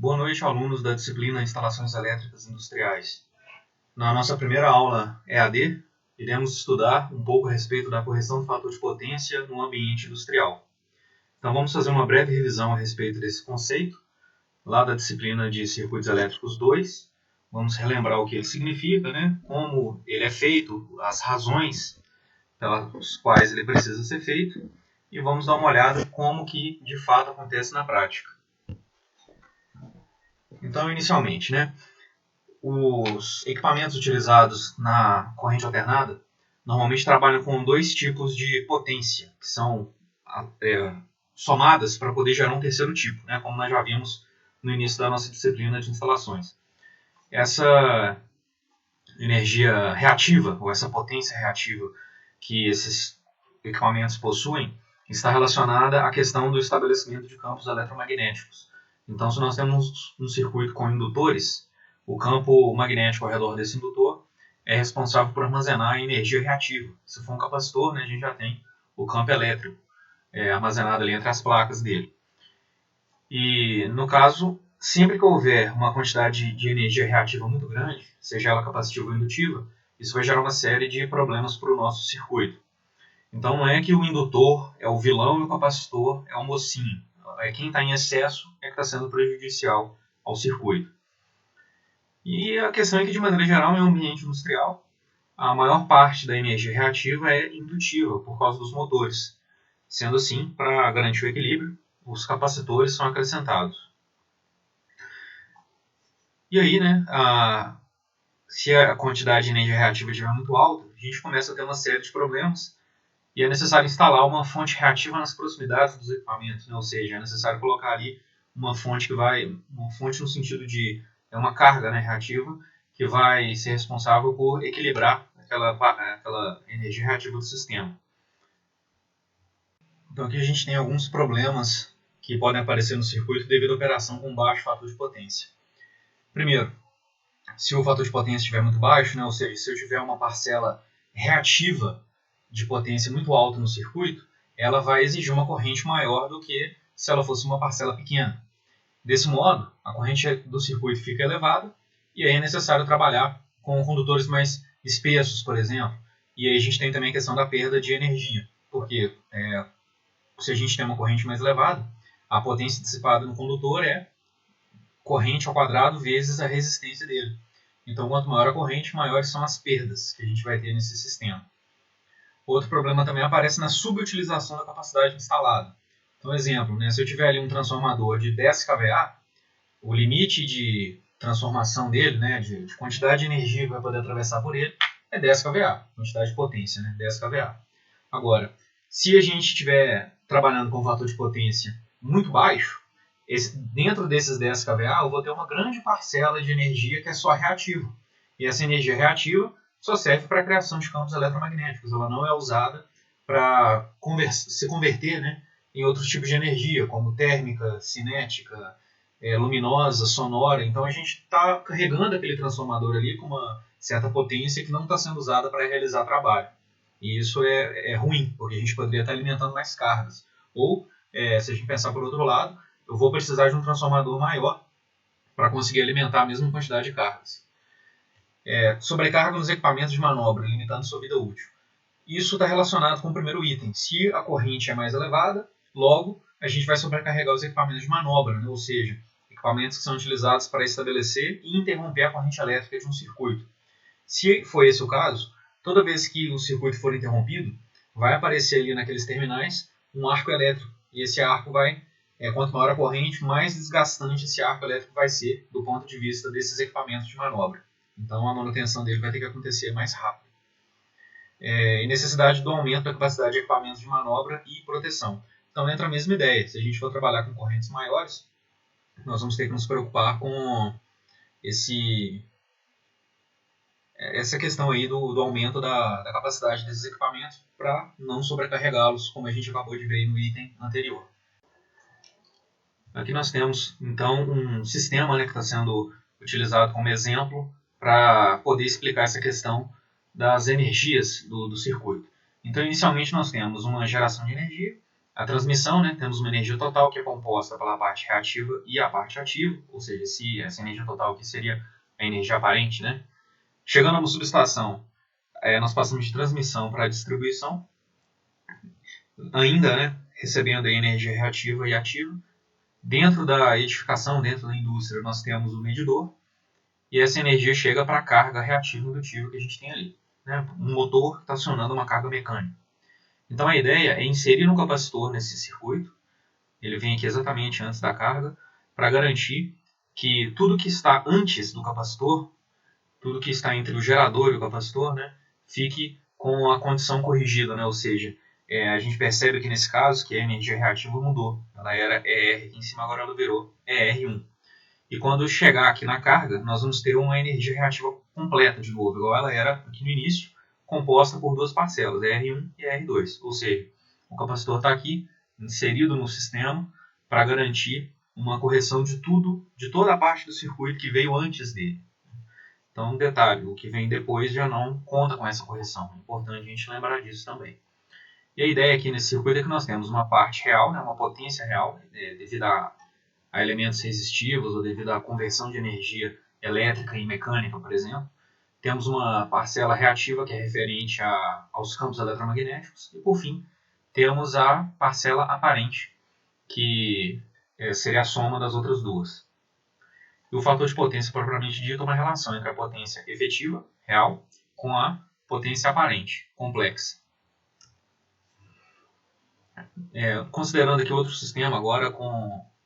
Boa noite, alunos da disciplina Instalações Elétricas Industriais. Na nossa primeira aula EAD, iremos estudar um pouco a respeito da correção do fator de potência no ambiente industrial. Então vamos fazer uma breve revisão a respeito desse conceito, lá da disciplina de Circuitos Elétricos 2. Vamos relembrar o que ele significa, como ele é feito, as razões pelas quais ele precisa ser feito, e vamos dar uma olhada como que de fato acontece na prática. Então, inicialmente, os equipamentos utilizados na corrente alternada normalmente trabalham com dois tipos de potência, que são somadas para poder gerar um terceiro tipo, como nós já vimos no início da nossa disciplina de instalações. Essa energia reativa, ou essa potência reativa que esses equipamentos possuem, está relacionada à questão do estabelecimento de campos eletromagnéticos. Então, se nós temos um circuito com indutores, o campo magnético ao redor desse indutor é responsável por armazenar a energia reativa. Se for um capacitor, a gente já tem o campo elétrico armazenado ali entre as placas dele. E, no caso, sempre que houver uma quantidade de energia reativa muito grande, seja ela capacitiva ou indutiva, isso vai gerar uma série de problemas para o nosso circuito. Então, não é que o indutor é o vilão e o capacitor é o mocinho. Quem está em excesso é que está sendo prejudicial ao circuito. E a questão é que, de maneira geral, em um ambiente industrial, a maior parte da energia reativa é indutiva, por causa dos motores. Sendo assim, para garantir o equilíbrio, os capacitores são acrescentados. E aí, se a quantidade de energia reativa estiver muito alta, a gente começa a ter uma série de problemas. E é necessário instalar uma fonte reativa nas proximidades dos equipamentos, ou seja, é necessário colocar ali uma fonte uma fonte no sentido de uma carga reativa que vai ser responsável por equilibrar aquela energia reativa do sistema. Então aqui a gente tem alguns problemas que podem aparecer no circuito devido à operação com baixo fator de potência. Primeiro, se o fator de potência estiver muito baixo, ou seja, se eu tiver uma parcela reativa de potência muito alta no circuito, ela vai exigir uma corrente maior do que se ela fosse uma parcela pequena. Desse modo, a corrente do circuito fica elevada e aí é necessário trabalhar com condutores mais espessos, por exemplo. E aí a gente tem também a questão da perda de energia, porque se a gente tem uma corrente mais elevada, a potência dissipada no condutor é corrente ao quadrado vezes a resistência dele. Então, quanto maior a corrente, maiores são as perdas que a gente vai ter nesse sistema. Outro problema também aparece na subutilização da capacidade instalada. Então, exemplo, se eu tiver ali um transformador de 10 kVA, o limite de transformação dele, de quantidade de energia que vai poder atravessar por ele, é 10 kVA, quantidade de potência, 10 kVA. Agora, se a gente estiver trabalhando com um fator de potência muito baixo, dentro desses 10 kVA eu vou ter uma grande parcela de energia que é só reativa. E essa energia reativa só serve para a criação de campos eletromagnéticos. Ela não é usada para se converter em outros tipos de energia, como térmica, cinética, luminosa, sonora. Então a gente está carregando aquele transformador ali com uma certa potência que não está sendo usada para realizar trabalho. E isso é ruim, porque a gente poderia estar alimentando mais cargas. Ou, se a gente pensar por outro lado, eu vou precisar de um transformador maior para conseguir alimentar a mesma quantidade de cargas. Sobrecarga nos equipamentos de manobra, limitando sua vida útil. Isso está relacionado com o primeiro item. Se a corrente é mais elevada, logo a gente vai sobrecarregar os equipamentos de manobra, ou seja, equipamentos que são utilizados para estabelecer e interromper a corrente elétrica de um circuito. Se for esse o caso, toda vez que o circuito for interrompido, vai aparecer ali naqueles terminais um arco elétrico. E esse arco quanto maior a corrente, mais desgastante esse arco elétrico vai ser do ponto de vista desses equipamentos de manobra. Então a manutenção dele vai ter que acontecer mais rápido. E necessidade do aumento da capacidade de equipamentos de manobra e proteção. Então entra a mesma ideia. Se a gente for trabalhar com correntes maiores, nós vamos ter que nos preocupar com essa questão aí do aumento da capacidade desses equipamentos para não sobrecarregá-los, como a gente acabou de ver no item anterior. Aqui nós temos então um sistema que está sendo utilizado como exemplo para poder explicar essa questão das energias do circuito. Então, inicialmente, nós temos uma geração de energia, A transmissão, né, temos uma energia total que é composta pela parte reativa e a parte ativa, ou seja, se essa energia total aqui seria a energia aparente, né? Chegando a uma subestação, nós passamos de transmissão para distribuição, ainda, né, recebendo a energia reativa e ativa. Dentro da edificação, dentro da indústria, nós temos o medidor, e essa energia chega para a carga reativa indutiva que a gente tem ali, né? Um motor que está acionando uma carga mecânica. Então a ideia é inserir um capacitor nesse circuito, ele vem aqui exatamente antes da carga, para garantir que tudo que está antes do capacitor, tudo que está entre o gerador e o capacitor, né, fique com a condição corrigida, né? Ou seja, a gente percebe aqui nesse caso que a energia reativa mudou, ela era ER aqui em cima, agora ela virou ER1. E quando chegar aqui na carga, nós vamos ter uma energia reativa completa de novo, igual ela era aqui no início, composta por duas parcelas, R1 e R2. Ou seja, o capacitor está aqui inserido no sistema para garantir uma correção de tudo, de toda a parte do circuito que veio antes dele. Então, um detalhe, o que vem depois já não conta com essa correção. É importante a gente lembrar disso também. E a ideia aqui nesse circuito é que nós temos uma parte real, né, uma potência real, devido a elementos resistivos ou devido à conversão de energia elétrica e mecânica, por exemplo. Temos uma parcela reativa que é referente aos campos eletromagnéticos. E, por fim, temos a parcela aparente, que seria a soma das outras duas. E o fator de potência propriamente dito é uma relação entre a potência efetiva, real, com a potência aparente, complexa. Considerando aqui outro sistema agora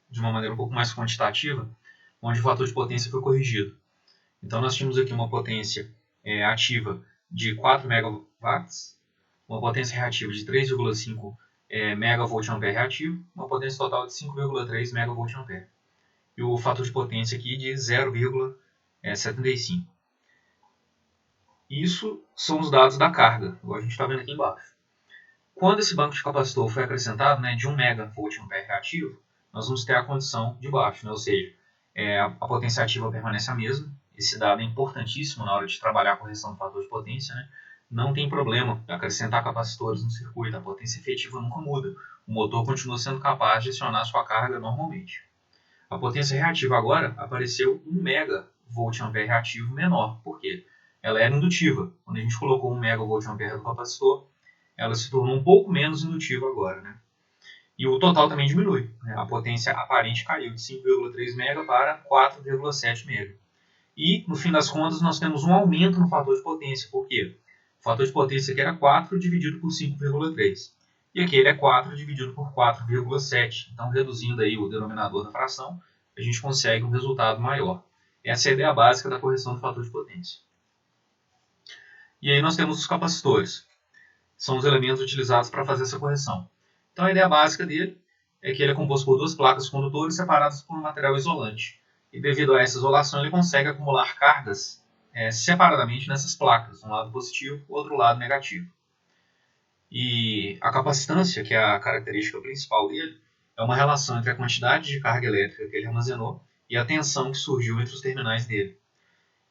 de uma maneira um pouco mais quantitativa, onde o fator de potência foi corrigido. Então nós tínhamos aqui uma potência ativa de 4 MW, uma potência reativa de 3,5 MVA reativo, uma potência total de 5,3 MVA. E o fator de potência aqui de 0,75. Isso são os dados da carga, igual a gente está vendo aqui embaixo. Quando esse banco de capacitor foi acrescentado, né, de 1 MVA reativo, nós vamos ter a condição de baixo, né, ou seja, a potência ativa permanece a mesma. Esse dado é importantíssimo na hora de trabalhar a correção do fator de potência, né? Não tem problema acrescentar capacitores no circuito, a potência efetiva nunca muda. O motor continua sendo capaz de acionar sua carga normalmente. A potência reativa agora apareceu 1 MVA reativo menor. Por quê? Ela era indutiva. Quando a gente colocou 1 MVA do capacitor, ela se tornou um pouco menos indutiva agora, né? E o total também diminui, né? A potência aparente caiu de 5,3 MV para 4,7 MV. E, no fim das contas, nós temos um aumento no fator de potência. Por quê? O fator de potência aqui era 4 dividido por 5,3. E aqui ele é 4 dividido por 4,7. Então, reduzindo aí o denominador da fração, a gente consegue um resultado maior. Essa é a ideia básica da correção do fator de potência. E aí nós temos os capacitores. São os elementos utilizados para fazer essa correção. Então, a ideia básica dele é que ele é composto por duas placas condutores separadas por um material isolante. E devido a essa isolação, ele consegue acumular cargas separadamente nessas placas, um lado positivo, outro lado negativo. E a capacitância, que é a característica principal dele, é uma relação entre a quantidade de carga elétrica que ele armazenou e a tensão que surgiu entre os terminais dele.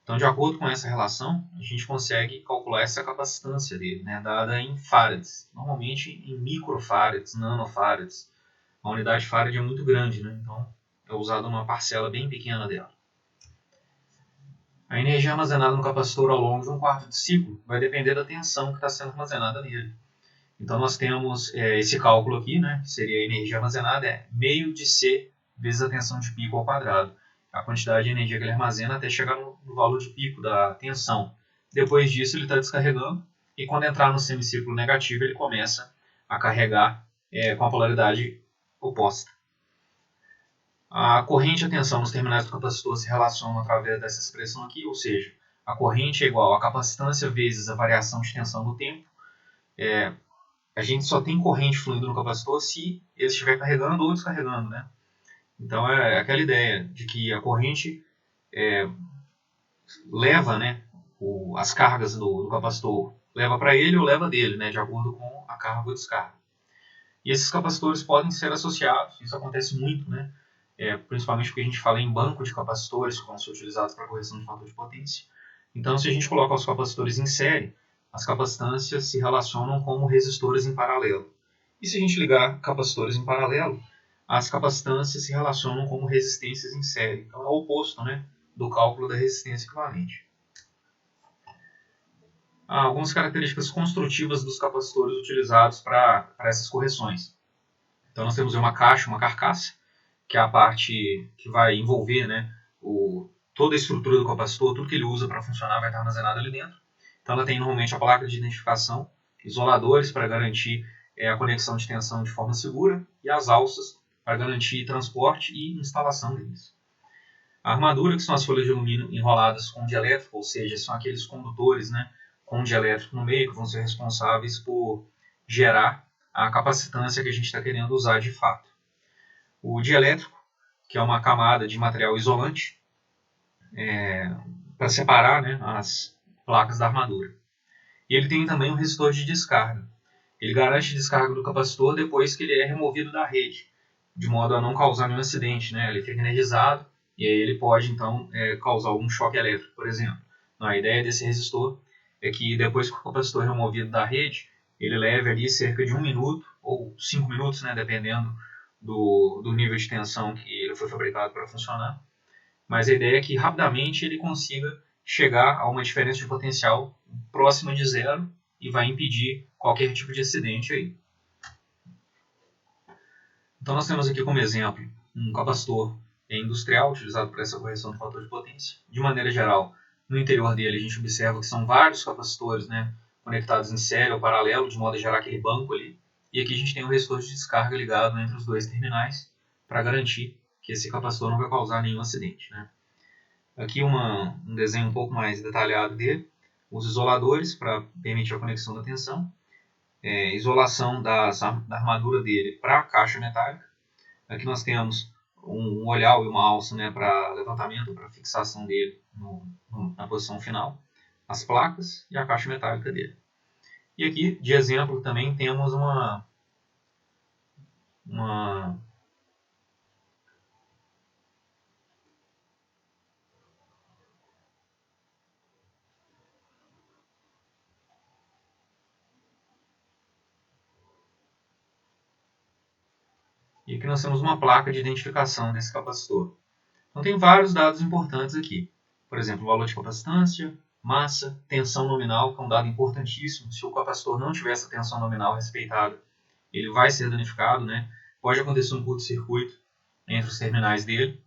Então, de acordo com essa relação, a gente consegue calcular essa capacitância dele, né, dada em farads, normalmente em microfarads, nanofarads. A unidade farad é muito grande, né, então é usada uma parcela bem pequena dela. A energia armazenada no capacitor ao longo de um quarto de ciclo vai depender da tensão que está sendo armazenada nele. Então nós temos esse cálculo aqui, né, que seria a energia armazenada, é meio de C vezes a tensão de pico ao quadrado. A quantidade de energia que ele armazena até chegar no valor de pico da tensão. Depois disso ele está descarregando e quando entrar no semiciclo negativo ele começa a carregar com a polaridade oposta. A corrente e a tensão nos terminais do capacitor se relacionam através dessa expressão aqui, ou seja, a corrente é igual a capacitância vezes a variação de tensão no tempo. A gente só tem corrente fluindo no capacitor se ele estiver carregando ou descarregando, né? Então é aquela ideia de que a corrente leva, né, as cargas do capacitor, leva para ele ou leva dele, né, de acordo com a carga ou descarga. E esses capacitores podem ser associados, isso acontece muito, né? Principalmente porque a gente fala em banco de capacitores que vão ser utilizados para correção de fator de potência. Então, se a gente coloca os capacitores em série, as capacitâncias se relacionam como resistores em paralelo. E se a gente ligar capacitores em paralelo, as capacitâncias se relacionam como resistências em série. Então é o oposto, né, do cálculo da resistência equivalente. Há algumas características construtivas dos capacitores utilizados para essas correções. Então nós temos uma caixa, uma carcaça, que é a parte que vai envolver, né, toda a estrutura do capacitor, tudo que ele usa para funcionar vai estar armazenado ali dentro. Então ela tem normalmente a placa de identificação, isoladores para garantir a conexão de tensão de forma segura e as alças para garantir transporte e instalação deles. A armadura, que são as folhas de alumínio enroladas com dielétrico, ou seja, são aqueles condutores, né, com dielétrico no meio que vão ser responsáveis por gerar a capacitância que a gente está querendo usar de fato. O dielétrico, que é uma camada de material isolante para separar, né, as placas da armadura. E ele tem também um resistor de descarga. Ele garante a descarga do capacitor depois que ele é removido da rede, de modo a não causar nenhum acidente, né? Ele fica energizado e aí ele pode então causar algum choque elétrico, por exemplo. Então, a ideia desse resistor é que depois que o capacitor é removido da rede, ele leve ali cerca de 1 minuto ou 5 minutos, né, dependendo do nível de tensão que ele foi fabricado para funcionar. Mas a ideia é que rapidamente ele consiga chegar a uma diferença de potencial próxima de zero e vai impedir qualquer tipo de acidente aí. Então nós temos aqui como exemplo um capacitor industrial utilizado para essa correção do fator de potência. De maneira geral, no interior dele a gente observa que são vários capacitores, né, conectados em série ou paralelo, de modo a gerar aquele banco ali. E aqui a gente tem um resistor de descarga ligado entre os dois terminais para garantir que esse capacitor não vai causar nenhum acidente, né? Aqui um desenho um pouco mais detalhado dele, os isoladores para permitir a conexão da tensão, isolação da armadura dele para a caixa metálica. Aqui nós temos um olhal e uma alça, né, para levantamento, para fixação dele na posição final, as placas e a caixa metálica dele. E aqui, de exemplo, também temos uma E aqui nós temos uma placa de identificação desse capacitor. Então tem vários dados importantes aqui. Por exemplo, o valor de capacitância, massa, tensão nominal, que é um dado importantíssimo. Se o capacitor não tiver essa tensão nominal respeitada, ele vai ser danificado, né? Pode acontecer um curto-circuito entre os terminais dele.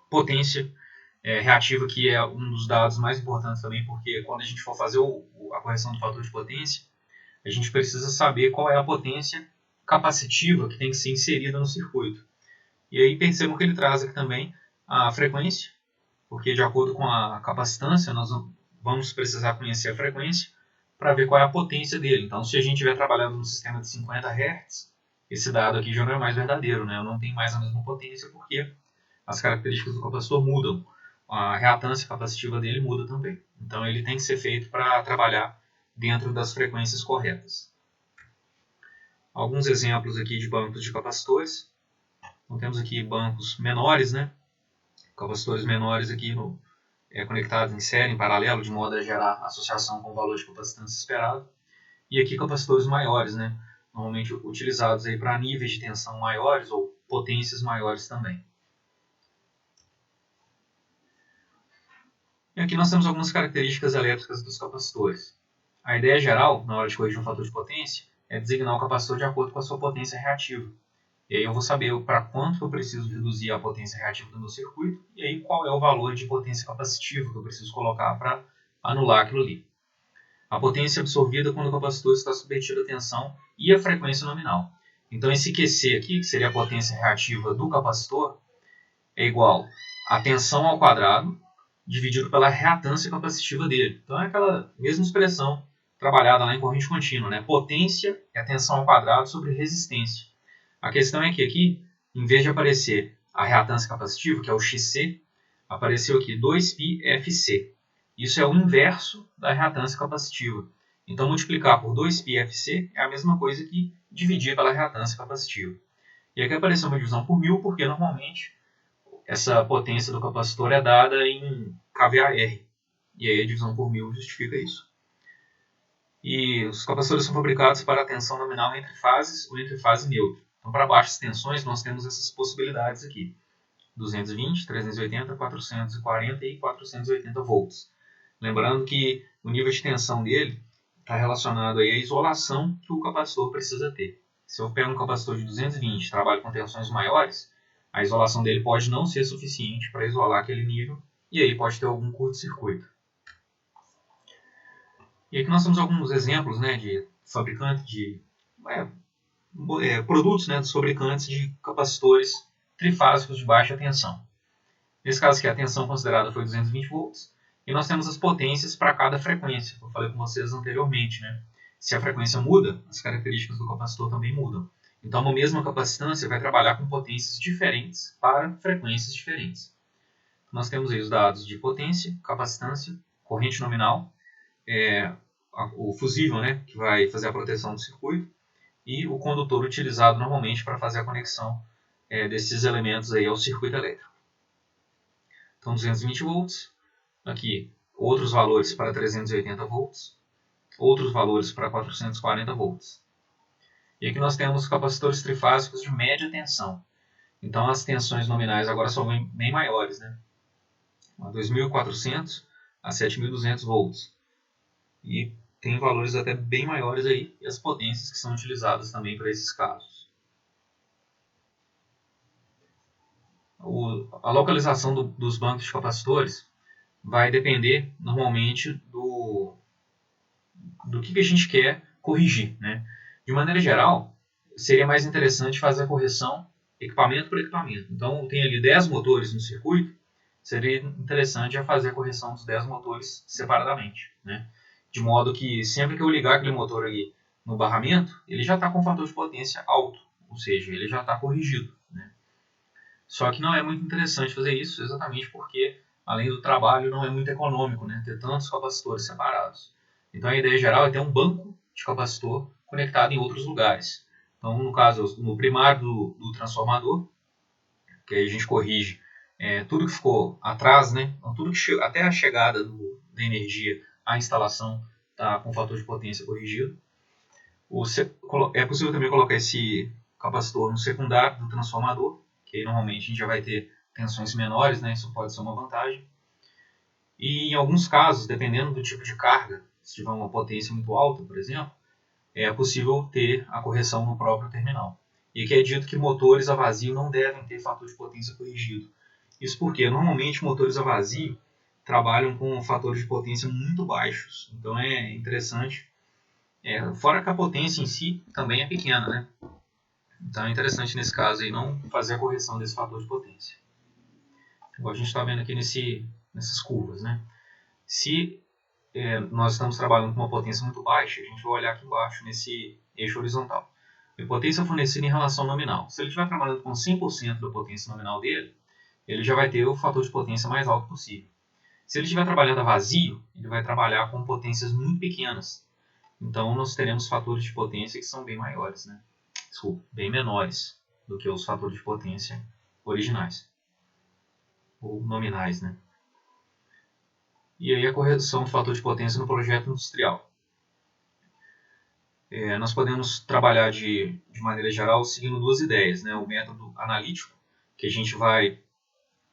Potência reativa, que é um dos dados mais importantes também, porque quando a gente for fazer a correção do fator de potência, a gente precisa saber qual é a potência capacitiva que tem que ser inserida no circuito. E aí percebam que ele traz aqui também a frequência, porque de acordo com a capacitância nós vamos precisar conhecer a frequência para ver qual é a potência dele. Então, se a gente estiver trabalhando no sistema de 50 Hz, esse dado aqui já não é mais verdadeiro, né? Eu não tenho mais a mesma potência porque as características do capacitor mudam. A reatância capacitiva dele muda também. Então, ele tem que ser feito para trabalhar dentro das frequências corretas. Alguns exemplos aqui de bancos de capacitores. Então, temos aqui bancos menores, né? Capacitores menores aqui conectados em série, em paralelo, de modo a gerar associação com o valor de capacitância esperado. E aqui capacitores maiores, né? Normalmente utilizados para níveis de tensão maiores ou potências maiores também. E aqui nós temos algumas características elétricas dos capacitores. A ideia geral, na hora de corrigir um fator de potência, é designar o capacitor de acordo com a sua potência reativa. E aí eu vou saber para quanto eu preciso reduzir a potência reativa do meu circuito e aí qual é o valor de potência capacitiva que eu preciso colocar para anular aquilo ali. A potência absorvida quando o capacitor está submetido à tensão e a frequência nominal. Então esse QC aqui, que seria a potência reativa do capacitor, é igual a tensão ao quadrado dividido pela reatância capacitiva dele. Então é aquela mesma expressão trabalhada lá em corrente contínua, né? Potência é a tensão ao quadrado sobre resistência. A questão é que aqui, em vez de aparecer a reatância capacitiva, que é o XC, apareceu aqui 2πfc. Isso é o inverso da reatância capacitiva. Então, multiplicar por 2πfc é a mesma coisa que dividir pela reatância capacitiva. E aqui apareceu uma divisão por 1000, porque normalmente essa potência do capacitor é dada em kVAR. E aí a divisão por 1000 justifica isso. E os capacitores são fabricados para a tensão nominal entre fases ou entre fase neutra. Então, para baixas tensões, nós temos essas possibilidades aqui: 220, 380, 440 e 480 volts. Lembrando que o nível de tensão dele está relacionado aí à isolação que o capacitor precisa ter. Se eu pego um capacitor de 220 e trabalho com tensões maiores, a isolação dele pode não ser suficiente para isolar aquele nível e aí pode ter algum curto-circuito. E aqui nós temos alguns exemplos, né, de fabricantes de produtos, né, dos fabricantes de capacitores trifásicos de baixa tensão. Nesse caso aqui, a tensão considerada foi 220 volts e nós temos as potências para cada frequência, que eu falei com vocês anteriormente, né? Se a frequência muda, as características do capacitor também mudam. Então, uma mesma capacitância vai trabalhar com potências diferentes para frequências diferentes. Nós temos aí os dados de potência, capacitância, corrente nominal, o fusível, né, que vai fazer a proteção do circuito, e o condutor utilizado normalmente para fazer a conexão desses elementos aí ao circuito elétrico. Então, 220 volts, aqui outros valores para 380 volts, outros valores para 440 volts. E aqui nós temos capacitores trifásicos de média tensão. Então, as tensões nominais agora são bem maiores, né? 2.400 a 7.200 volts. E tem valores até bem maiores aí, e as potências que são utilizadas também para esses casos. A localização dos bancos de capacitores vai depender normalmente do que a gente quer corrigir, né? De maneira geral, seria mais interessante fazer a correção equipamento por equipamento. Então, tem ali 10 motores no circuito, seria interessante já fazer a correção dos 10 motores separadamente, né? De modo que sempre que eu ligar aquele motor ali no barramento, ele já está com um fator de potência alto, ou seja, ele já está corrigido, né? Só que não é muito interessante fazer isso exatamente porque, além do trabalho, não é muito econômico, né, ter tantos capacitores separados. Então a ideia geral é ter um banco de capacitor conectado em outros lugares. Então, no caso, no primário do transformador, que aí a gente corrige tudo que ficou atrás, né, então, tudo que até a chegada da energia à instalação está com o fator de potência corrigido. É possível também colocar esse capacitor no secundário do transformador, que aí normalmente a gente já vai ter tensões menores, né? Isso pode ser uma vantagem. E em alguns casos, dependendo do tipo de carga, se tiver uma potência muito alta, por exemplo, é possível ter a correção no próprio terminal. E aqui é dito que motores a vazio não devem ter fator de potência corrigido. Isso porque normalmente motores a vazio trabalham com fatores de potência muito baixos. Então é interessante, fora que a potência em si também é pequena, né? Então é interessante nesse caso aí não fazer a correção desse fator de potência. Igual a gente está vendo aqui nessas curvas, né? Se nós estamos trabalhando com uma potência muito baixa, a gente vai olhar aqui embaixo nesse eixo horizontal. A potência fornecida em relação nominal. Se ele estiver trabalhando com 100% da potência nominal dele, ele já vai ter o fator de potência mais alto possível. Se ele estiver trabalhando a vazio, ele vai trabalhar com potências muito pequenas. Então nós teremos fatores de potência que são bem maiores, né? Desculpa, bem menores do que os fatores de potência originais, ou nominais, né? E aí a correção do fator de potência no projeto industrial. Nós podemos trabalhar de maneira geral seguindo duas ideias, né? O método analítico, que a gente vai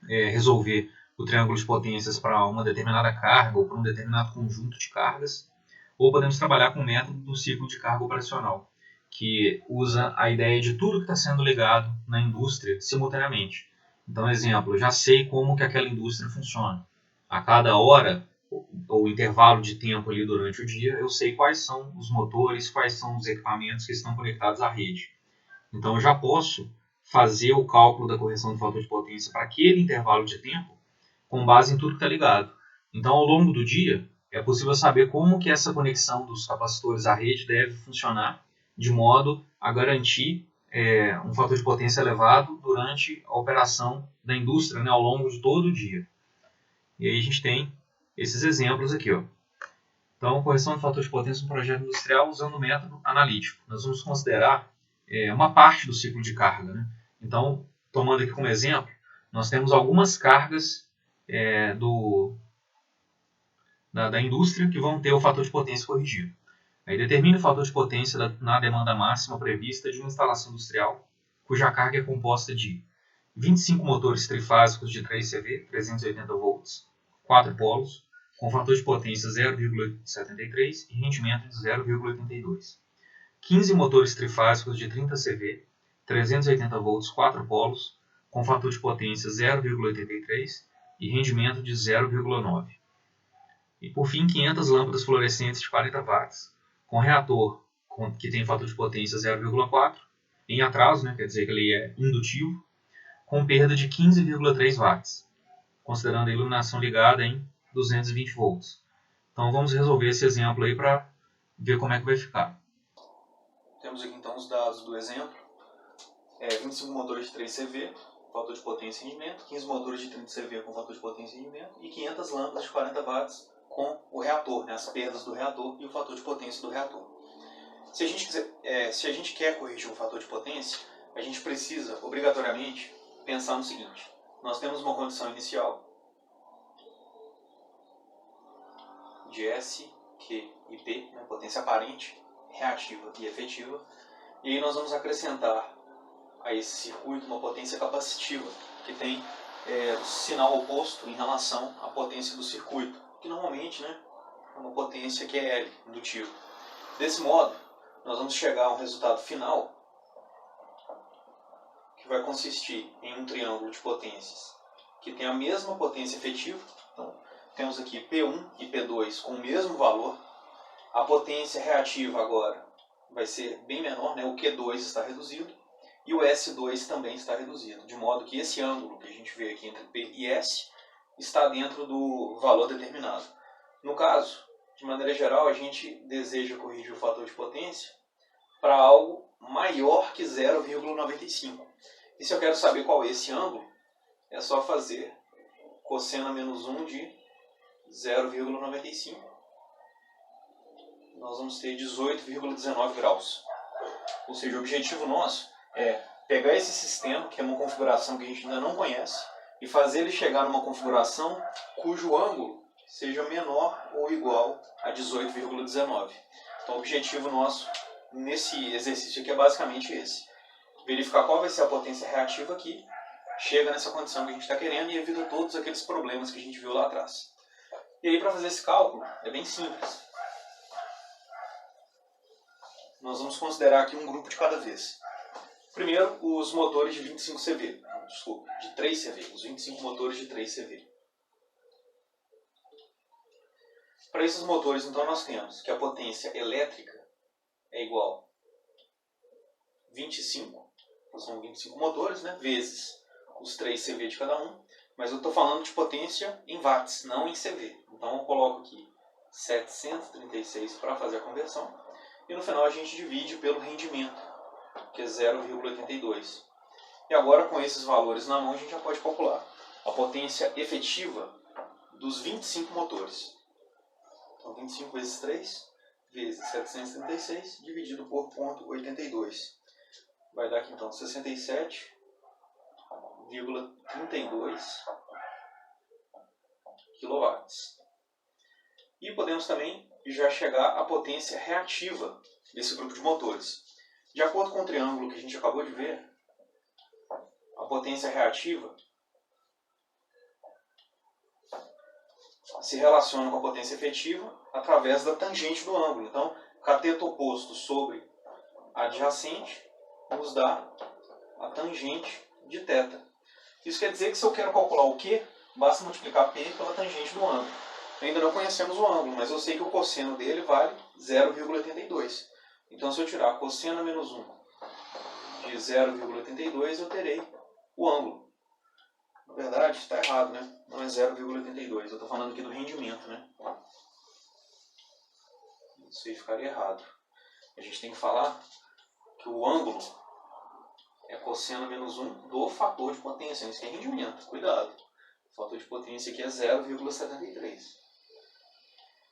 resolver o triângulo de potências para uma determinada carga ou para um determinado conjunto de cargas, ou podemos trabalhar com o método do ciclo de carga operacional, que usa a ideia de tudo que está sendo ligado na indústria simultaneamente. Então, exemplo, eu já sei como que aquela indústria funciona. A cada hora, ou intervalo de tempo ali durante o dia, eu sei quais são os motores, quais são os equipamentos que estão conectados à rede. Então, eu já posso fazer o cálculo da correção do fator de potência para aquele intervalo de tempo com base em tudo que está ligado. Então, ao longo do dia, é possível saber como que essa conexão dos capacitores à rede deve funcionar de modo a garantir um fator de potência elevado durante a operação da indústria, né, ao longo de todo o dia. E aí a gente tem esses exemplos aqui, ó. Então, correção de fator de potência no projeto industrial usando o método analítico. Nós vamos considerar uma parte do ciclo de carga, né? Então, tomando aqui como exemplo, nós temos algumas cargas da indústria que vão ter o fator de potência corrigido. Aí determine o fator de potência na demanda máxima prevista de uma instalação industrial, cuja carga é composta de 25 motores trifásicos de 3 CV, 380 volts, 4 polos, com fator de potência 0,73 e rendimento de 0,82. 15 motores trifásicos de 30 CV, 380 volts, 4 polos, com fator de potência 0,83 e rendimento de 0,9. E por fim, 500 lâmpadas fluorescentes de 40 watts, com reator que tem fator de potência 0,4, em atraso, né, quer dizer que ele é indutivo, com perda de 15,3 watts, considerando a iluminação ligada em 220 volts. Então vamos resolver esse exemplo aí para ver como é que vai ficar. Temos aqui então os dados do exemplo. 25 motores de 3 CV, fator de potência e rendimento, 15 motores de 30 CV com fator de potência e rendimento e 500 lâmpadas de 40 watts com o reator, né, as perdas do reator e o fator de potência do reator. Se a gente quer corrigir um fator de potência, a gente precisa, obrigatoriamente, pensar no seguinte. Nós temos uma condição inicial de S, Q e P, né, potência aparente, reativa e efetiva. E aí nós vamos acrescentar a esse circuito uma potência capacitiva, que tem sinal oposto em relação à potência do circuito, que normalmente, né, é uma potência que é L, indutiva. Desse modo, nós vamos chegar a um resultado final que vai consistir em um triângulo de potências que tem a mesma potência efetiva. Então, temos aqui P1 e P2 com o mesmo valor. A potência reativa agora vai ser bem menor, né? O Q2 está reduzido e o S2 também está reduzido, de modo que esse ângulo que a gente vê aqui entre P e S está dentro do valor determinado. No caso, de maneira geral, a gente deseja corrigir o fator de potência para algo maior que 0,95. E se eu quero saber qual é esse ângulo, é só fazer cosseno menos 1 de 0,95. Nós vamos ter 18,19 graus. Ou seja, o objetivo nosso é pegar esse sistema, que é uma configuração que a gente ainda não conhece, e fazer ele chegar numa configuração cujo ângulo seja menor ou igual a 18,19. Então o objetivo nosso nesse exercício aqui é basicamente esse. Verificar qual vai ser a potência reativa aqui, chega nessa condição que a gente está querendo e evita todos aqueles problemas que a gente viu lá atrás. E aí para fazer esse cálculo é bem simples. Nós vamos considerar aqui um grupo de cada vez. Primeiro, os motores de 25 CV. Desculpa, de 3 CV. Os 25 motores de 3 CV. Para esses motores, então, nós temos que a potência elétrica é igual a 25, são 25 motores, né, vezes os 3 CV de cada um. Mas eu estou falando de potência em watts, não em CV. Então eu coloco aqui 736 para fazer a conversão. E no final a gente divide pelo rendimento, que é 0,82. E agora, com esses valores na mão, a gente já pode calcular a potência efetiva dos 25 motores. Então 25 vezes 3 vezes 736 dividido por 0,82. Vai dar aqui então 67,32 kW. E podemos também já chegar à potência reativa desse grupo de motores. De acordo com o triângulo que a gente acabou de ver, a potência reativa se relaciona com a potência efetiva através da tangente do ângulo. Então, cateto oposto sobre adjacente nos dá a tangente de θ. Isso quer dizer que se eu quero calcular o Q, basta multiplicar P pela tangente do ângulo. Ainda não conhecemos o ângulo, mas eu sei que o cosseno dele vale 0,82. Então, se eu tirar cosseno menos 1 de 0,82, eu terei o ângulo. Na verdade, está errado, né? Não é 0,82. Eu estou falando aqui do rendimento, né? Isso aí ficaria errado. A gente tem que falar que o ângulo é cosseno menos 1 do fator de potência. Isso aqui é rendimento. Cuidado. O fator de potência aqui é 0,73.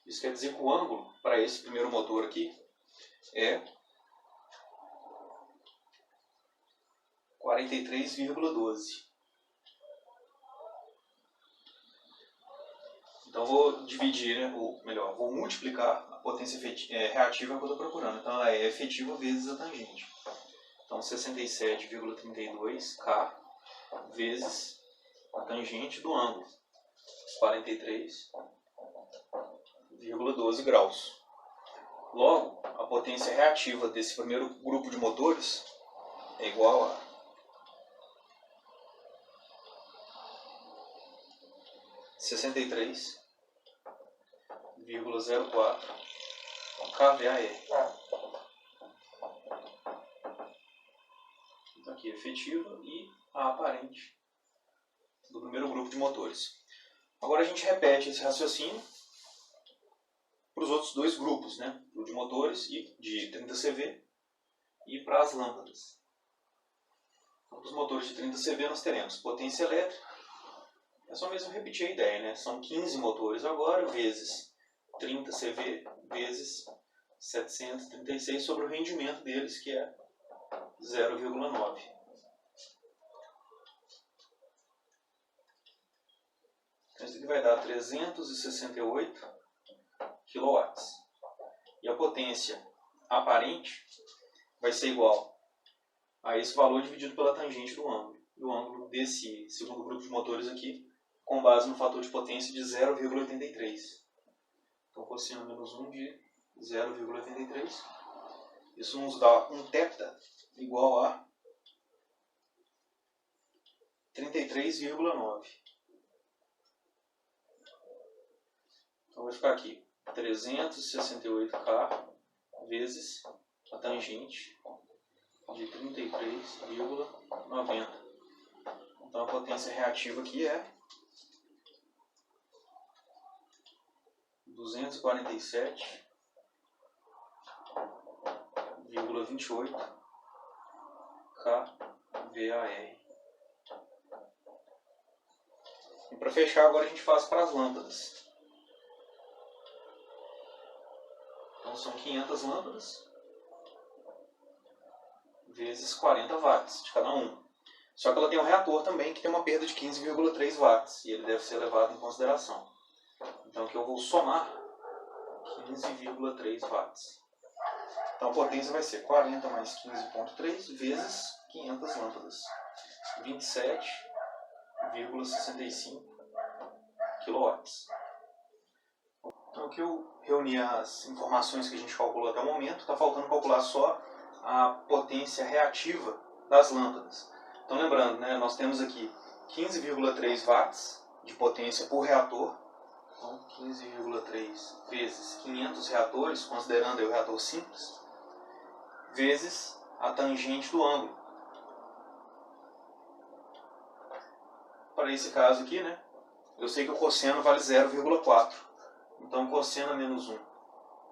Isso quer dizer que o ângulo para esse primeiro motor aqui é 43,12. Então vou dividir, né, ou melhor, vou multiplicar potência reativa é o que eu estou procurando. Então ela é efetiva vezes a tangente. Então 67,32 K vezes a tangente do ângulo, 43,12 graus. Logo, a potência reativa desse primeiro grupo de motores é igual a 63,04 kVAR. Então aqui efetiva e a aparente do primeiro grupo de motores. Agora a gente repete esse raciocínio para os outros dois grupos, né? O de motores e de 30 CV e para as lâmpadas. Então, para os motores de 30 CV nós teremos potência elétrica. É só mesmo repetir a ideia, né? São 15 motores agora, vezes 30 CV, vezes 736 sobre o rendimento deles, que é 0,9. Então isso aqui vai dar 368 kW. E a potência aparente vai ser igual a esse valor dividido pela tangente do ângulo. E o ângulo desse segundo grupo de motores aqui, com base no fator de potência de 0,83. Então, cosseno menos 1 de 0,83. Isso nos dá um θ igual a 33,9. Então, vai ficar aqui 368K vezes a tangente de 33,90. Então, a potência reativa aqui é 247,28 kVAR. E para fechar, agora a gente faz para as lâmpadas. Então são 500 lâmpadas vezes 40 watts de cada um. Só que ela tem um reator também que tem uma perda de 15,3 watts e ele deve ser levado em consideração. Então aqui eu vou somar 15,3 watts. Então a potência vai ser 40 mais 15,3 vezes 500 lâmpadas. 27,65 kW. Então aqui eu reuni as informações que a gente calculou até o momento. Está faltando calcular só a potência reativa das lâmpadas. Então lembrando, né, nós temos aqui 15,3 watts de potência por reator. Então 15,3 vezes 500 reatores, considerando o reator simples, vezes a tangente do ângulo. Para esse caso aqui, né, eu sei que o cosseno vale 0,4. Então, cosseno menos 1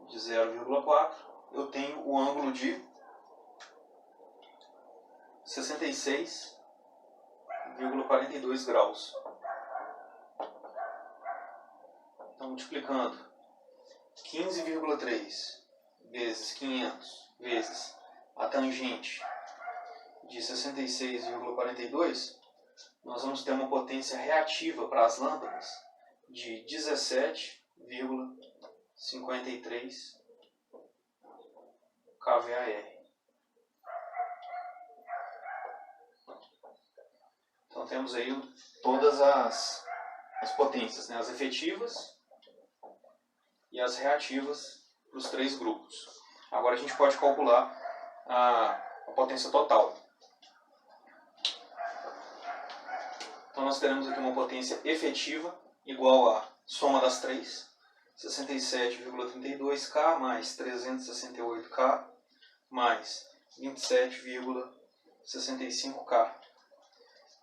de 0,4, eu tenho o ângulo de 66,42 graus. Então, multiplicando 15,3 vezes 500 vezes a tangente de 66,42, nós vamos ter uma potência reativa para as lâmpadas de 17,53 kVAR. Então temos aí todas as potências, né? As efetivas e as reativas para os três grupos. Agora a gente pode calcular a potência total. Então nós teremos aqui uma potência efetiva igual à soma das três, 67,32K mais 368K mais 27,65K.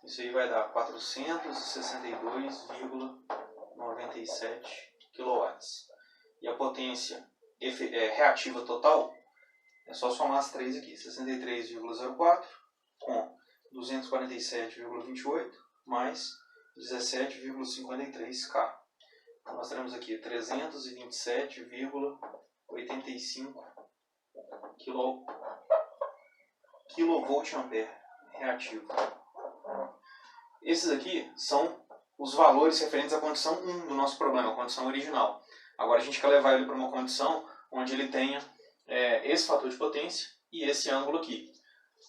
Isso aí vai dar 462,97 kW. E a potência reativa total é só somar as três aqui, 63,04 com 247,28 mais 17,53K. Então nós teremos aqui 327,85 kVA reativo. Esses aqui são os valores referentes à condição 1 do nosso problema, a condição original. Agora a gente quer levar ele para uma condição onde ele tenha esse fator de potência e esse ângulo aqui.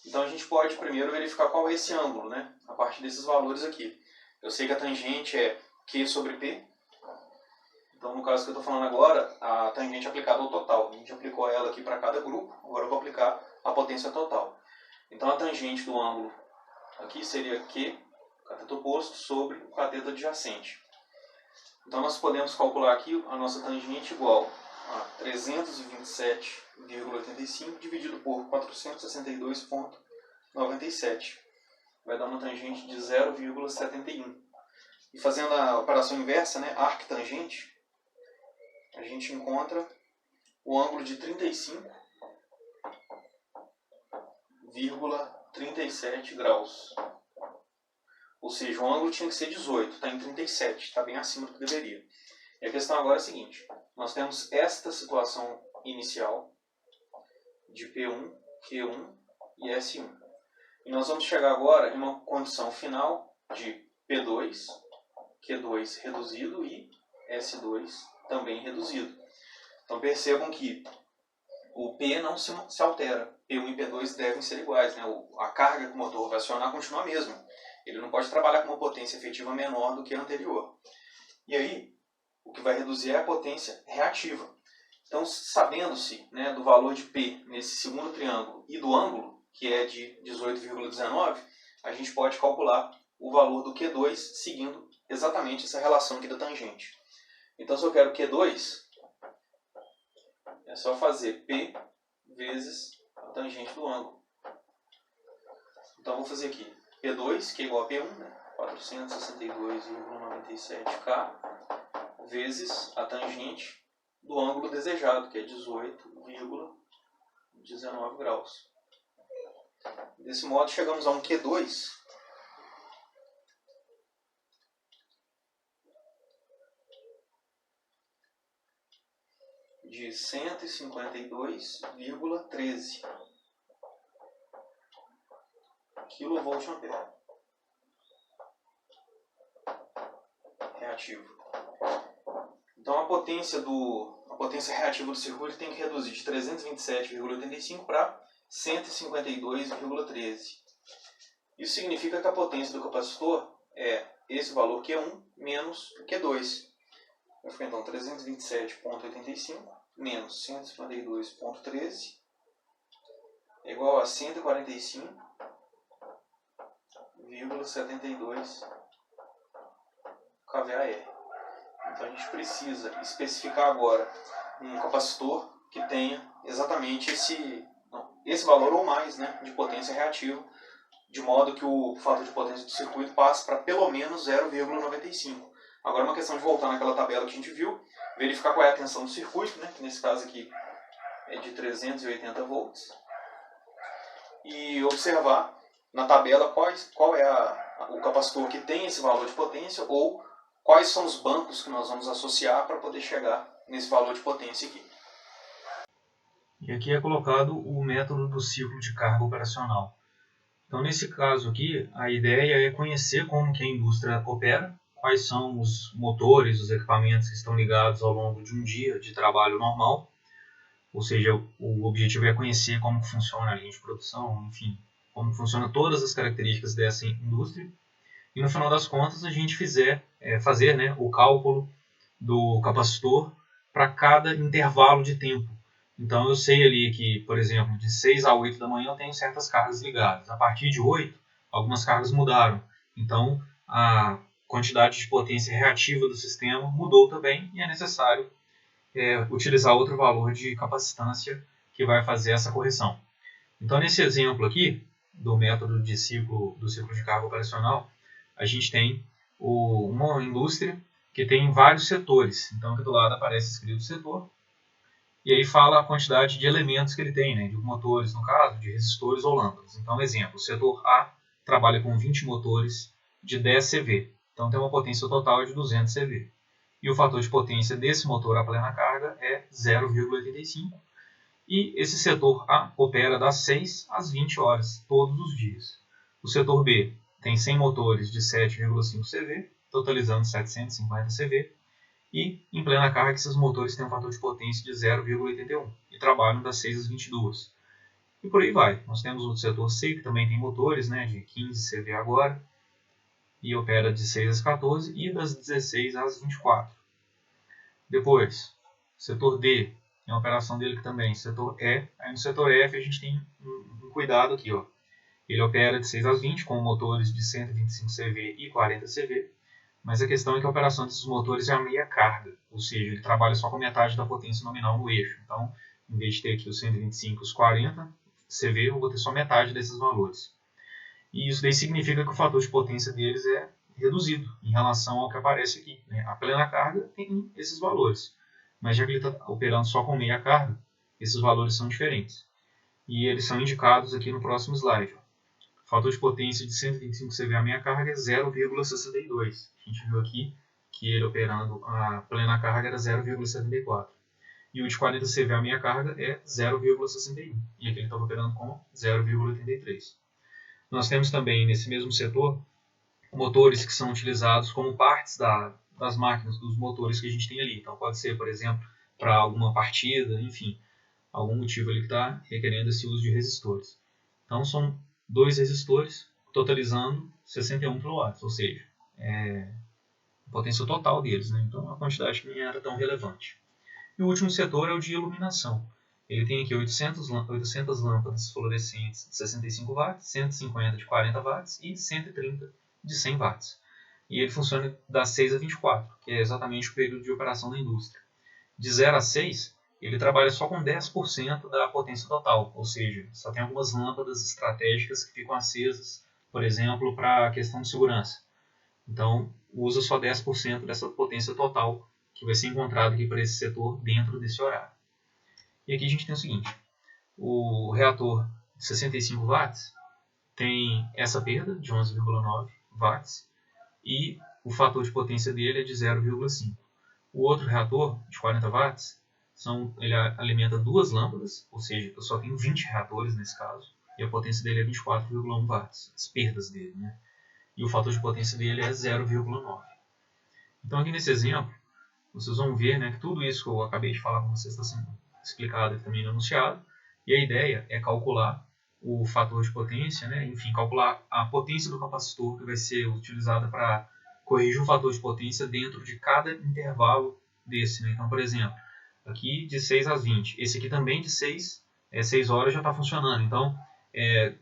Então a gente pode primeiro verificar qual é esse ângulo, né? A partir desses valores aqui. Eu sei que a tangente é Q sobre P. Então no caso que eu estou falando agora, a tangente é aplicada ao total. A gente aplicou ela aqui para cada grupo, agora eu vou aplicar a potência total. Então a tangente do ângulo aqui seria Q, cateto oposto, sobre o cateto adjacente. Então nós podemos calcular aqui a nossa tangente igual a 327,85 dividido por 462,97. Vai dar uma tangente de 0,71. E fazendo a operação inversa, né, arctangente, a gente encontra o ângulo de 35,37 graus. Ou seja, o ângulo tinha que ser 18, está em 37, está bem acima do que deveria. E a questão agora é a seguinte, nós temos esta situação inicial de P1, Q1 e S1. E nós vamos chegar agora em uma condição final de P2, Q2 reduzido e S2 também reduzido. Então percebam que o P não se altera. P1 e P2 devem ser iguais, né? A carga que o motor vai acionar continua a mesma. Ele não pode trabalhar com uma potência efetiva menor do que a anterior. E aí, o que vai reduzir é a potência reativa. Então, sabendo-se, né, do valor de P nesse segundo triângulo e do ângulo, que é de 18,19, a gente pode calcular o valor do Q2 seguindo exatamente essa relação aqui da tangente. Então, se eu quero Q2, é só fazer P vezes a tangente do ângulo. Então, vou fazer aqui P2, que é igual a P1, né? 462,97K, vezes a tangente do ângulo desejado, que é 18,19 graus. Desse modo, chegamos a um Q2 de 152,13 kVA reativo. Então a potência reativa do circuito tem que reduzir de 327,85 para 152,13. Isso significa que a potência do capacitor é esse valor Q1 menos o Q2. Vai ficar então 327,85 menos 152,13 é igual a 145,72 kVAR. Então a gente precisa especificar agora um capacitor que tenha exatamente esse valor ou mais, né, de potência reativa, de modo que o fator de potência do circuito passe para pelo menos 0,95. Agora é uma questão de voltar naquela tabela que a gente viu, verificar qual é a tensão do circuito, né, que nesse caso aqui é de 380 volts, e observar na tabela qual é o capacitor que tem esse valor de potência ou quais são os bancos que nós vamos associar para poder chegar nesse valor de potência aqui. E aqui é colocado o método do ciclo de carga operacional. Então, nesse caso aqui, a ideia é conhecer como que a indústria opera, quais são os motores, os equipamentos que estão ligados ao longo de um dia de trabalho normal. Ou seja, o objetivo é conhecer como funciona a linha de produção, enfim, como funcionam todas as características dessa indústria. E no final das contas, a gente fazer, né, o cálculo do capacitor para cada intervalo de tempo. Então eu sei ali que, por exemplo, de 6 a 8 da manhã eu tenho certas cargas ligadas. A partir de 8, algumas cargas mudaram. Então a quantidade de potência reativa do sistema mudou também e é necessário utilizar outro valor de capacitância que vai fazer essa correção. Então nesse exemplo aqui, do método do ciclo de carga operacional, a gente tem uma indústria que tem vários setores. Então aqui do lado aparece escrito setor, e aí fala a quantidade de elementos que ele tem, né, de motores no caso, de resistores ou lâmpadas. Então, exemplo, o setor A trabalha com 20 motores de 10 CV, então tem uma potência total de 200 CV. E o fator de potência desse motor a plena carga é 0,85, e esse setor A opera das 6 às 20 horas, todos os dias. O setor B tem 100 motores de 7,5 CV, totalizando 750 CV, E em plena carga, esses motores têm um fator de potência de 0,81 e trabalham das 6 às 22. E por aí vai. Nós temos o setor C, que também tem motores, né, de 15 CV agora, e opera de 6 às 14 e das 16 às 24. Depois, setor D, tem a operação dele aqui também. Setor E, aí no setor F a gente tem um cuidado aqui, ó. Ele opera de 6 às 20 com motores de 125 CV e 40 CV, mas a questão é que a operação desses motores é a meia carga, ou seja, ele trabalha só com metade da potência nominal no eixo. Então, em vez de ter aqui os 125 e os 40 CV, eu vou ter só metade desses valores. E isso daí significa que o fator de potência deles é reduzido em relação ao que aparece aqui, né? A plena carga tem esses valores, mas já que ele está operando só com meia carga, esses valores são diferentes. E eles são indicados aqui no próximo slide. O fator de potência de 125 CV a meia carga é 0,62. A gente viu aqui que ele operando a plena carga era 0,74. E o de 40 CV a meia carga é 0,61. E aqui ele estava operando com 0,83. Nós temos também nesse mesmo setor motores que são utilizados como partes das máquinas, dos motores que a gente tem ali. Então pode ser, por exemplo, para alguma partida, enfim, algum motivo ali que está requerendo esse uso de resistores. Então são 2 resistores totalizando 61 kW, ou seja, a potência total deles, né? Então a quantidade nem era tão relevante. E o último setor é o de iluminação. Ele tem aqui 800 lâmpadas fluorescentes de 65 watts, 150 de 40 watts e 130 de 100 watts. E ele funciona das 6 a 24, que é exatamente o período de operação da indústria. De 0 a 6, ele trabalha só com 10% da potência total, ou seja, só tem algumas lâmpadas estratégicas que ficam acesas, por exemplo, para a questão de segurança. Então, usa só 10% dessa potência total que vai ser encontrado aqui para esse setor dentro desse horário. E aqui a gente tem o seguinte, o reator de 65 watts tem essa perda de 11,9 watts e o fator de potência dele é de 0,5. O outro reator de 40 watts, ele alimenta 2 lâmpadas, ou seja, eu só tenho 20 reatores nesse caso, e a potência dele é 24,1 watts, as perdas dele, né? E o fator de potência dele é 0,9. Então aqui nesse exemplo, vocês vão ver, né, que tudo isso que eu acabei de falar com vocês está sendo explicado aqui também no enunciado, e a ideia é calcular o fator de potência, né, enfim, calcular a potência do capacitor que vai ser utilizada para corrigir o fator de potência dentro de cada intervalo desse. Né? Então, por exemplo, aqui de 6 às 20, esse aqui também de 6 horas já está funcionando. Então,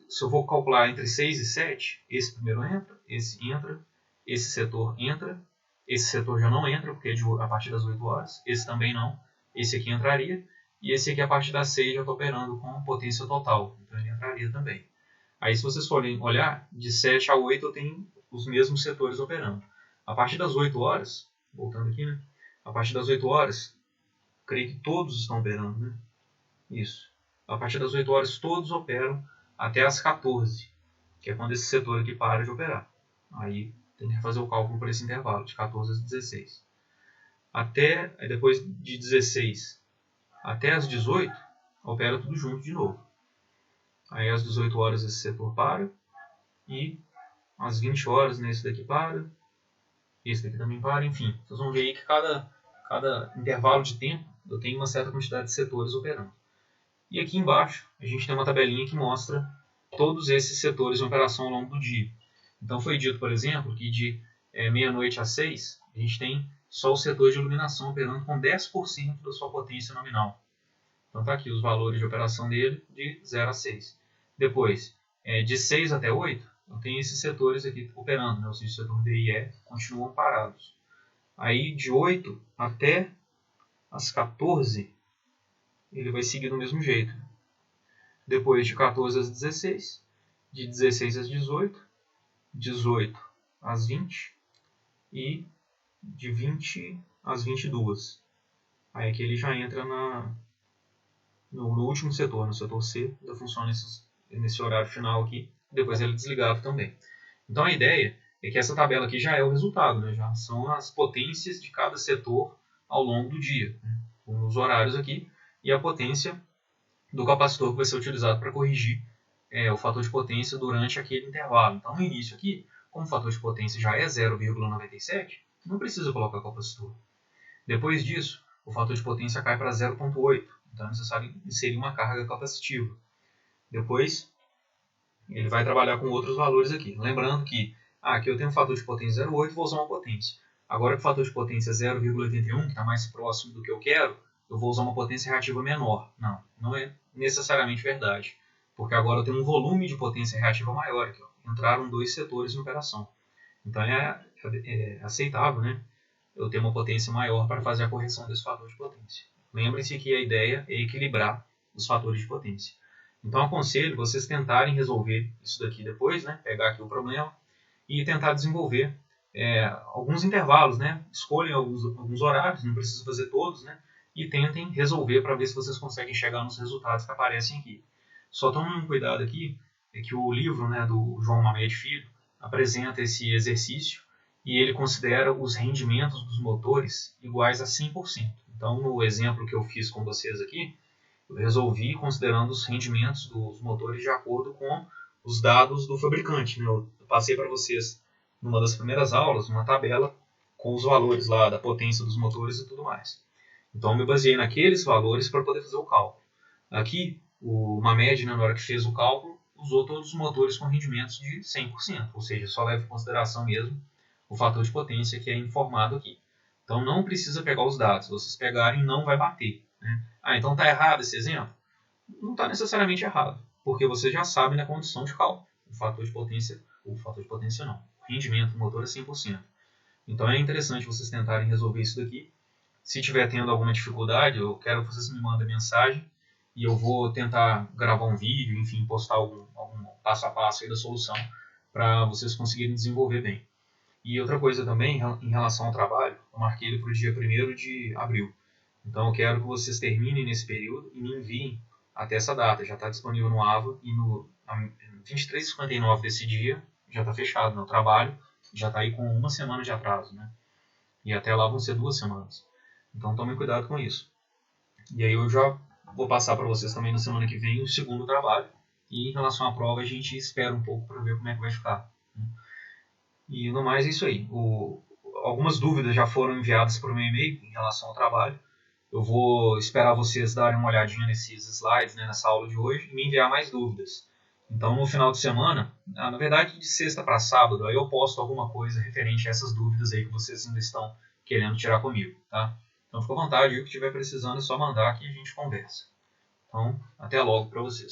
se eu vou calcular entre 6 e 7, esse primeiro entra, esse setor entra, esse setor já não entra, porque é a partir das 8 horas, esse também não, esse aqui entraria, e esse aqui a partir das 6 já está operando com potência total, então ele entraria também. Aí se vocês forem olhar, de 7 a 8 eu tenho os mesmos setores operando. A partir das 8 horas, voltando aqui, né? A partir das 8 horas, creio que todos estão operando, né? Isso. A partir das 8 horas todos operam até as 14, que é quando esse setor aqui para de operar. Aí tem que fazer o cálculo por esse intervalo, de 14 às 16. Depois de 16 até as 18, opera tudo junto de novo. Aí às 18 horas esse setor para, e às 20 horas esse daqui para, esse daqui também para, enfim. Vocês vão ver aí que cada intervalo de tempo eu tenho uma certa quantidade de setores operando. E aqui embaixo a gente tem uma tabelinha que mostra todos esses setores em operação ao longo do dia. Então foi dito, por exemplo, que de meia-noite às 6, a gente tem só o setor de iluminação operando com 10% da sua potência nominal. Então está aqui os valores de operação dele de 0 a 6. Depois, de 6 até 8, eu tenho esses setores aqui operando, né? Ou seja, o setor D e E continuam parados. Aí de 8 até as 14, ele vai seguir do mesmo jeito. Depois de 14 às 16, de 16 às 18, 18 às 20 e de 20 às 22. Aí aqui ele já entra no último setor, no setor C, ainda funciona nesse horário final aqui, depois ele é desligado também. Então a ideia é que essa tabela aqui já é o resultado, né? Já são as potências de cada setor ao longo do dia, né? Com os horários aqui, e a potência do capacitor que vai ser utilizado para corrigir o fator de potência durante aquele intervalo. Então no início aqui, como o fator de potência já é 0,97, não precisa colocar capacitor. Depois disso, o fator de potência cai para 0,8. Então é necessário inserir uma carga capacitiva. Depois, ele vai trabalhar com outros valores aqui. Lembrando que aqui eu tenho um fator de potência 0,8, vou usar uma potência. Agora que o fator de potência é 0,81, que está mais próximo do que eu quero, eu vou usar uma potência reativa menor. Não, não é necessariamente verdade. Porque agora eu tenho um volume de potência reativa maior aqui. Ó. Entraram 2 setores em operação. Então é aceitável, né? Eu ter uma potência maior para fazer a correção desse fator de potência. Lembrem-se que a ideia é equilibrar os fatores de potência. Então aconselho vocês tentarem resolver isso daqui depois, né? Pegar aqui o problema e tentar desenvolver alguns intervalos, né? Escolhem alguns horários, não precisa fazer todos, né? E tentem resolver para ver se vocês conseguem chegar nos resultados que aparecem aqui. Só tomem um cuidado aqui, é que o livro, né, do João Mamed Filho apresenta esse exercício e ele considera os rendimentos dos motores iguais a 100%. Então, no exemplo que eu fiz com vocês aqui, eu resolvi considerando os rendimentos dos motores de acordo com os dados do fabricante. Né? Eu passei para vocês, numa das primeiras aulas, uma tabela com os valores lá da potência dos motores e tudo mais. Então, eu me baseei naqueles valores para poder fazer o cálculo. Aqui, o Mamed, na hora que fez o cálculo, usou todos os motores com rendimentos de 100%, ou seja, só leva em consideração mesmo o fator de potência que é informado aqui. Então não precisa pegar os dados, se vocês pegarem não vai bater. Né? Então está errado esse exemplo? Não está necessariamente errado, porque vocês já sabem na condição de cálculo. O fator de potência não, o rendimento do motor é 100%. Então é interessante vocês tentarem resolver isso daqui. Se estiver tendo alguma dificuldade, eu quero que vocês me mandem mensagem e eu vou tentar gravar um vídeo, enfim, postar algum passo a passo aí da solução para vocês conseguirem desenvolver bem. E outra coisa também, em relação ao trabalho, eu marquei ele para o dia 1º de abril. Então eu quero que vocês terminem nesse período e me enviem até essa data. Já está disponível no AVA e no 23h59 desse dia já está fechado. Meu trabalho já está aí com 1 semana de atraso. Né? E até lá vão ser 2 semanas. Então tomem cuidado com isso. E aí eu já vou passar para vocês também na semana que vem o segundo trabalho. E em relação à prova a gente espera um pouco para ver como é que vai ficar. Né? E no mais é isso aí. Algumas dúvidas já foram enviadas por meu e-mail em relação ao trabalho. Eu vou esperar vocês darem uma olhadinha nesses slides, né, nessa aula de hoje, e me enviar mais dúvidas. Então no final de semana, na verdade de sexta para sábado, aí eu posto alguma coisa referente a essas dúvidas aí que vocês ainda estão querendo tirar comigo. Tá? Então fica à vontade, o que estiver precisando é só mandar que a gente conversa. Então até logo para vocês.